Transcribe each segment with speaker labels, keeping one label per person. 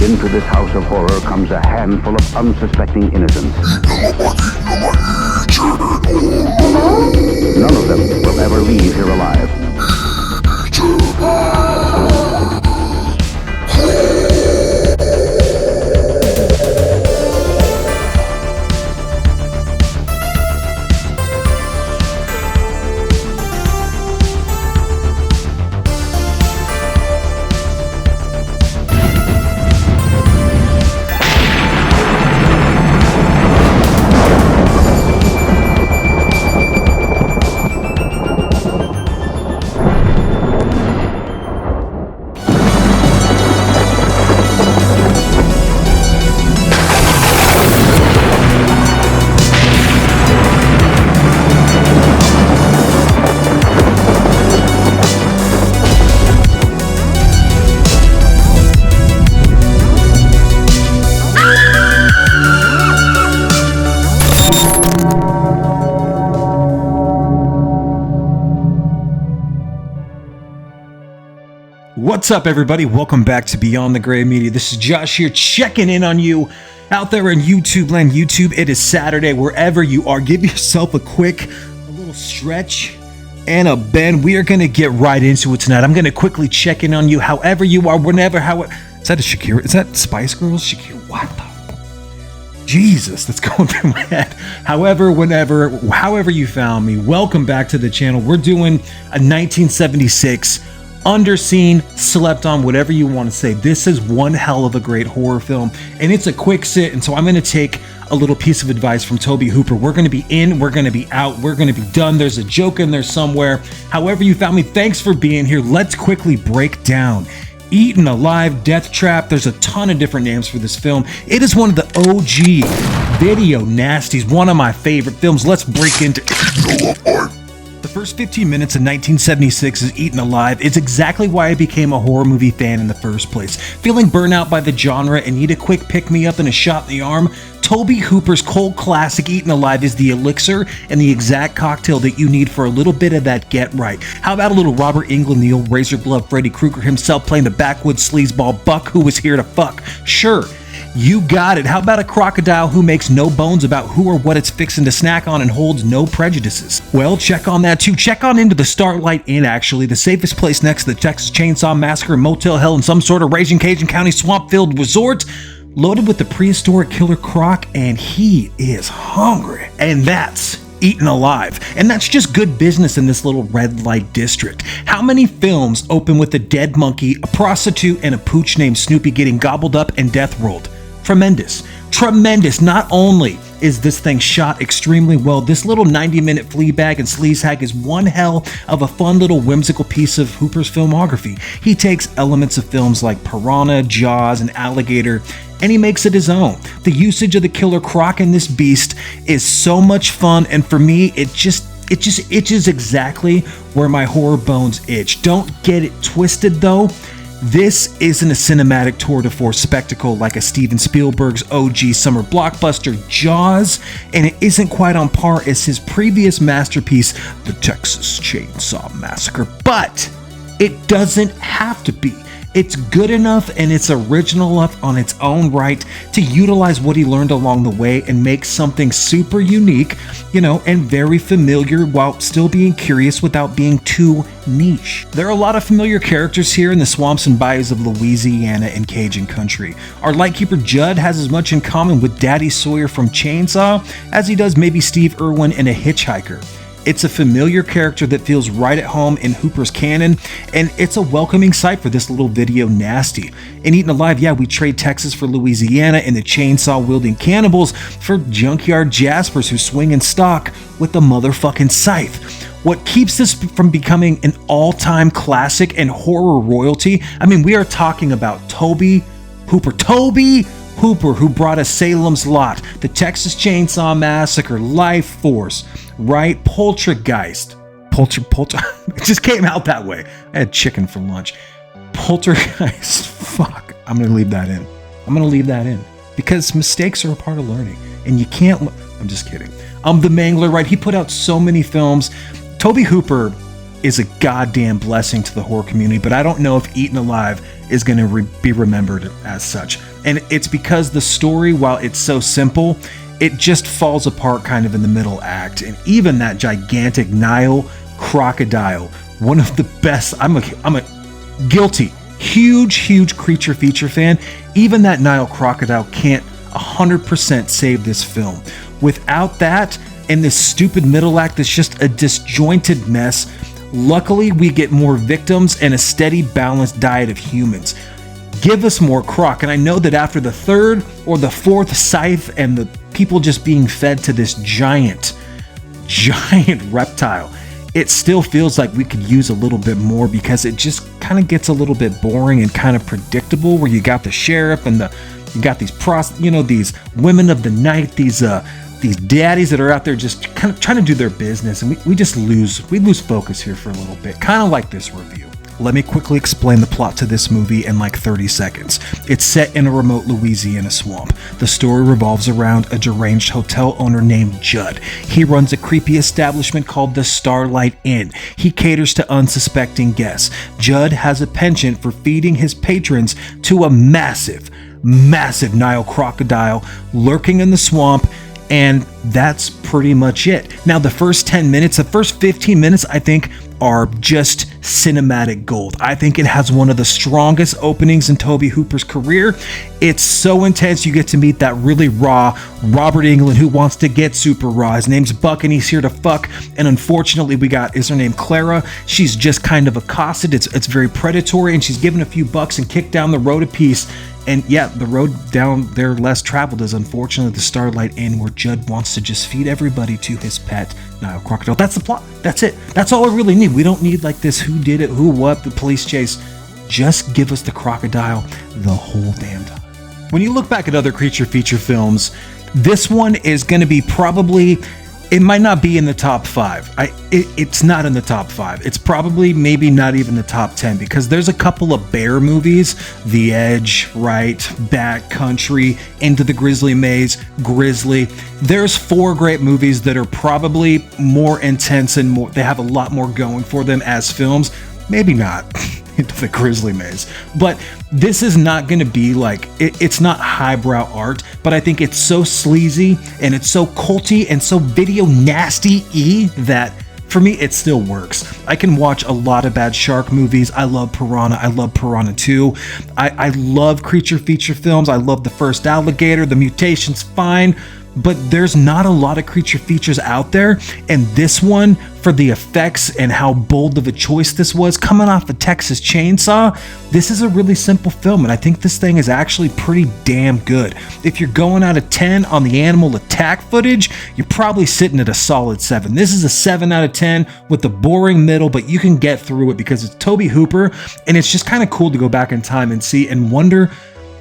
Speaker 1: Into this house of horror comes a handful of unsuspecting innocents. None of them will ever leave here alive.
Speaker 2: What's up, everybody? Welcome back to Beyond the Gray Media. This is Josh here, checking in on you out there in YouTube land. YouTube, it is Saturday. Wherever you are, give yourself a little stretch and a bend. We are going to get right into it tonight. I'm going to quickly check in on you, however you are, whenever, however. Is that a Shakira? Is that Spice Girls? Shakira? What the? Jesus, that's going through my head. However, whenever, however you found me, welcome back to the channel. We're doing a 1976 underseen, slept on, whatever you want to say. This is one hell of a great horror film, and it's a quick sit, and so I'm going to take a little piece of advice from Tobe Hooper. We're going to be in, we're going to be out, we're going to be done. There's a joke in there somewhere. However you found me, thanks for being here. Let's quickly break down Eaten Alive, Death Trap. There's a ton of different names for this film. It is one of the OG video nasties, one of my favorite films. Let's break into The first 15 minutes of 1976 is Eaten Alive. It's exactly why I became a horror movie fan in the first place. Feeling burnt out by the genre and need a quick pick-me-up and a shot in the arm? Tobe Hooper's cult classic Eaten Alive is the elixir and the exact cocktail that you need for a little bit of that get right. How about a little Robert Englund, the old razor glove Freddy Kreuger himself, playing the backwoods sleazeball buck who was here to fuck? Sure. You got it. How about a crocodile who makes no bones about who or what it's fixing to snack on and holds no prejudices? Well, check on that too. Check on into the Starlight Inn, actually, the safest place next to the Texas Chainsaw Massacre, Motel Hell, and some sort of raging Cajun County swamp-filled resort, loaded with the prehistoric killer croc, and he is hungry. And that's Eaten Alive. And that's just good business in this little red light district. How many films open with a dead monkey, a prostitute, and a pooch named Snoopy getting gobbled up and death rolled? Tremendous. Tremendous. Not only is this thing shot extremely well, this little 90-minute Fleabag and sleazehag is one hell of a fun little whimsical piece of Hooper's filmography. He takes elements of films like Piranha, Jaws, and Alligator, and he makes it his own. The usage of the killer croc in this beast is so much fun, and for me, it just itches exactly where my horror bones itch. Don't get it twisted, though. This isn't a cinematic tour de force spectacle like a Steven Spielberg's OG summer blockbuster Jaws, and it isn't quite on par as his previous masterpiece, The Texas Chainsaw Massacre, but it doesn't have to be. It's good enough and it's original enough on its own right to utilize what he learned along the way and make something super unique, and very familiar while still being curious without being too niche. There are a lot of familiar characters here in the swamps and bayous of Louisiana and Cajun country. Our lightkeeper Judd has as much in common with Daddy Sawyer from Chainsaw as he does maybe Steve Irwin in A Hitchhiker. It's a familiar character that feels right at home in Hooper's canon, and it's a welcoming sight for this little video nasty. In Eaten Alive, yeah, we trade Texas for Louisiana and the chainsaw-wielding cannibals for junkyard jaspers who swing and stalk with the motherfucking scythe. What keeps this from becoming an all-time classic and horror royalty? I mean, we are talking about Tobe Hooper. Tobe Hooper, who brought us Salem's Lot, the Texas Chainsaw Massacre, Life Force, right? Poltergeist. It just came out that way. I had chicken for lunch. Poltergeist. Fuck. I'm going to leave that in. Because mistakes are a part of learning. And you can't... I'm just kidding. The Mangler, right? He put out so many films. Tobe Hooper is a goddamn blessing to the horror community, but I don't know if Eaten Alive is going to be remembered as such. And it's because the story, while it's so simple, it just falls apart kind of in the middle act. And even that gigantic Nile crocodile, one of the best, I'm a guilty, huge creature feature fan. Even that Nile crocodile can't 100% save this film. Without that, and this stupid middle act that's just a disjointed mess, luckily we get more victims and a steady, balanced diet of humans. Give us more croc. And I know that after the third or the fourth scythe and the people just being fed to this giant reptile, it still feels like we could use a little bit more, because it just kind of gets a little bit boring and kind of predictable, where you got the sheriff and you got these these women of the night, these daddies that are out there just kind of trying to do their business, and we lose focus here for a little bit, kind of like this review. Let me quickly explain the plot to this movie in like 30 seconds. It's set in a remote Louisiana swamp. The story revolves around a deranged hotel owner named Judd. He runs a creepy establishment called the Starlight Inn. He caters to unsuspecting guests. Judd has a penchant for feeding his patrons to a massive Nile crocodile lurking in the swamp, and that's pretty much it. Now, the first 15 minutes, I think, are just cinematic gold. I think it has one of the strongest openings in Tobe Hooper's career. It's so intense. You get to meet that really raw Robert Englund, who wants to get super raw. His name's Buck and he's here to fuck. And unfortunately, is her name Clara? She's just kind of accosted. It's very predatory, and she's given a few bucks and kicked down the road a piece. And yeah, the road down there less traveled is unfortunately the Starlight Inn, where Judd wants to just feed everybody to his pet Nile crocodile. That's the plot. That's it. That's all I really need. We don't need like this who did it, who, what, the police chase. Just give us the crocodile the whole damn time. When you look back at other creature feature films, this one is going to be probably, it might not be in the top 5. It's not in the top 5. It's probably maybe not even the top 10, because there's a couple of bear movies, The Edge, right, Backcountry, Into the Grizzly Maze, Grizzly. There's 4 great movies that are probably more intense and more, they have a lot more going for them as films. Maybe not Into the Grizzly Maze, but this is not going to be like, it's not highbrow art, but I think it's so sleazy and it's so culty and so video nasty-y that for me it still works. I can watch a lot of bad shark movies. I love Piranha. I love Piranha 2. I love creature feature films. I love The First Alligator. The Mutation's fine, but there's not a lot of creature features out there, and this one, for the effects and how bold of a choice this was, coming off a Texas Chainsaw, this is a really simple film, and I think this thing is actually pretty damn good. If you're going out of 10 on the animal attack footage, you're probably sitting at a solid 7. This is a 7 out of 10 with the boring middle, but you can get through it because it's Tobe Hooper, and it's just kind of cool to go back in time and see and wonder,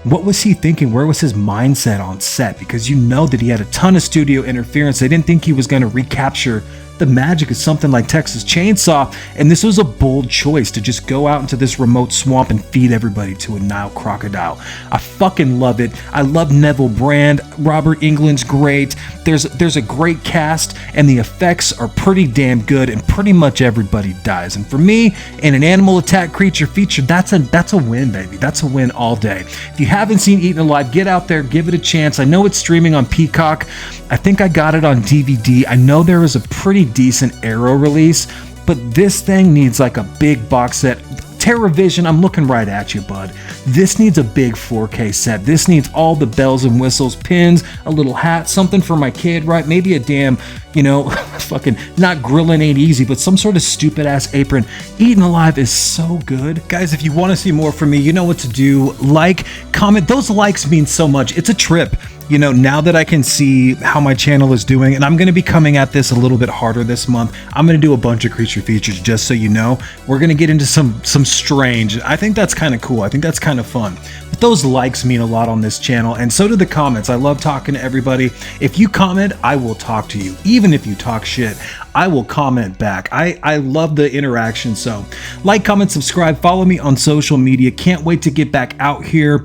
Speaker 2: what was he thinking? Where was his mindset on set? Because you know that he had a ton of studio interference. They didn't think he was going to recapture the magic of something like Texas Chainsaw, and this was a bold choice to just go out into this remote swamp and feed everybody to a Nile crocodile. I fucking love it. I love Neville Brand. Robert Englund's great. There's a great cast, and the effects are pretty damn good, and pretty much everybody dies. And for me, in an animal attack creature feature, that's a win, baby. That's a win all day. If you haven't seen Eaten Alive, get out there, give it a chance. I know it's streaming on Peacock. I think I got it on DVD. I know there is a pretty decent Arrow release, but this thing needs like a big box set. TerraVision, I'm looking right at you, bud. This needs a big 4K set. This needs all the bells and whistles, pins, a little hat, something for my kid, right? Maybe a damn, fucking, not grilling ain't easy, but some sort of stupid ass apron. Eaten Alive is so good. Guys, if you want to see more from me, you know what to do. Like, comment. Those likes mean so much. It's a trip. Now that I can see how my channel is doing, and I'm going to be coming at this a little bit harder this month, I'm going to do a bunch of creature features, just so you know. We're going to get into some strange. I think that's kind of cool. I think that's kind of fun. But those likes mean a lot on this channel, and so do the comments. I love talking to everybody. If you comment, I will talk to you. Even if you talk shit, I will comment back. I love the interaction. So like, comment, subscribe, follow me on social media. Can't wait to get back out here.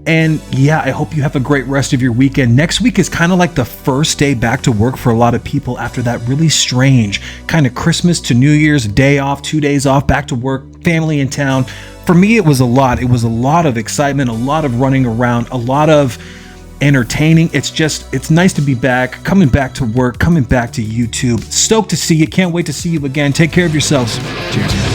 Speaker 2: And yeah, I hope you have a great rest of your weekend. Next week is kind of like the first day back to work for a lot of people after that really strange kind of Christmas to New Year's day off, 2 days off, back to work. family in town. For me, it was a lot. It was a lot of excitement, a lot of running around, a lot of entertaining. It's nice to be back, coming back to work, coming back to YouTube. Stoked to see you. Can't wait to see you again. Take care of yourselves. Cheers.